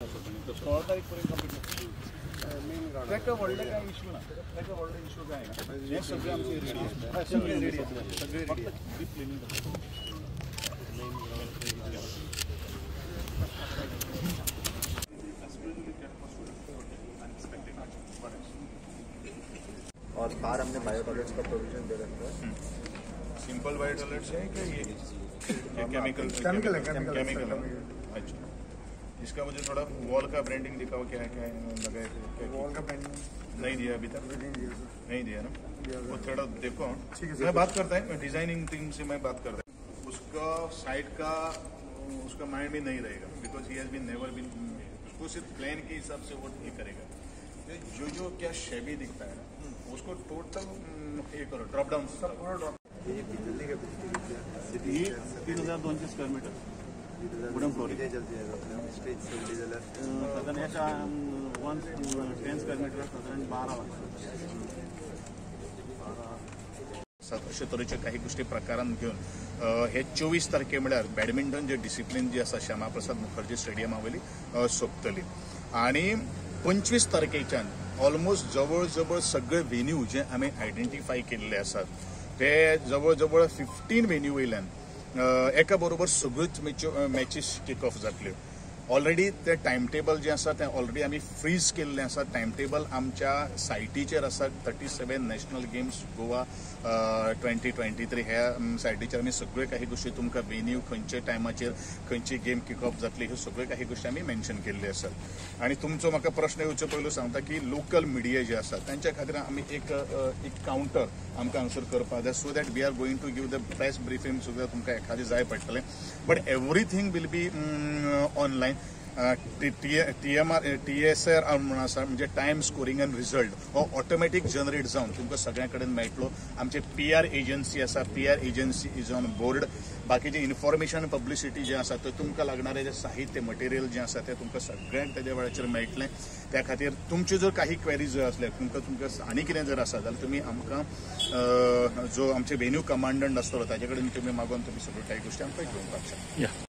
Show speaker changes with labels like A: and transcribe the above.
A: 16 तारीखपर्यंत complete त्याचा world काय issue ना त्याचा वर्ल्ड इश्यू काय आहे हे सगळे आमचे रेडी आहेत सगळे रेडी आहेत सगळे रेडी आहेत प्लॅनिंग
B: और बाहर हमने बायो टॉयलेट्स का प्रोविजन दे रखा है।
C: सिंपल बायो टॉयलेट्स है कि ये केमिकल अच्छा इसका मुझे थोड़ा वॉल का ब्रांडिंग दिखाओ क्या है लगा है
B: वॉल का ब्रांडिंग
C: नहीं दिया अभी तक नहीं दिया ना वो थोड़ा देखो मैं बात करता है डिजाइनिंग टीम से मैं बात करता हूँ उसका साइड का उसका माइंड भी नहीं रहेगा because he has been never been उसको सिर्फ प्लान के हिसाब से वो ये करेगा जो क्या शेबी दिखता है ना उसको टोटल ये करो ड्रॉप डाउन सब पूरा ड्रॉप
B: ये बिजली का बिल
A: ये 3200 स्क्वेअर मीटर वुडन फ्लोरिंग
B: जल्दी जाएगा स्टेज से डीजल
A: साधारण याच्या 10 स्क्वेअर मीटर साधारण 12
C: अशा तरेचे काही गोष्टी प्रकारान घेऊन हे 24 तारखे म्हळ्यार बॅडमिंटन जे डिसिप्लिन जी आसा श्यामाप्रसाद मुखर्जी स्टेडियमा वयली सोंपतली आणि 25 तारखेच्यान ऑलमोस्ट जवळ जवळ सगळे वेन्यू जे आम्ही आयडेंटिफाय केल्ले आसात ते जवळ जवळ 15 वेन्यू वयल्यान एका बरोबर सगळ्योच मॅचीस किक ऑफ जातल्यो ऑलरेडी ते टाइम टेबल जे आसा ते ऑलरेडी आम्ही फ्रीज केल्लें आसा टाइम टेबल आमच्या सायटीचेर आसा 37 नॅशनल गेम्स गोवा 2023 ह्या सायटीचेर आमी सगळ्यो काही गोष्टी तुमकां वेन्यू खंयच्या टायमाचेर खंयची गेम किक ऑफ जातली ह्यो सगळ्यो काही गोष्टी आमी मेन्शन केल्ल्यो आसात आणि तुमचो म्हाका प्रश्न येवचे पयलू सांगता की लोकल मिडिया जे आसा तांच्या खातीर आमी एक काउंटर आमकां आन्सर करपाक जाय so that we are going to give the press briefing सुद्दां तुमकां एखादी जाय पडटलें but everything will be online TSR म्हणून आसा म्हणजे टायम स्कोरिंग एंड रिजल्ट हो ऑटोमॅटिक जनरेट जावन तुमकां सगळ्या कडेन मेळटलो आमचे PR एजन्सी आसा PR agency is on board बाकीचे इन्फॉर्मेशन पब्लिसिटी जे आसा ते तुमकां लागणारे जे साहित्य मटेरियल जे आसा ते तुमकां सगळ्यांक तेज्या वेळाचेर मेळटलें त्या खातीर तुमचे जर काही क्वेरीज जर असले तुमकां आनी कितें जर आसा जाल्यार तुमी आमकां जो आमचे वेन्यू कमांडंट आसतलो ताचे कडेन तुमी मागून तुमी सगळ्यो काही गोष्टी आमकां घेवपाक शकता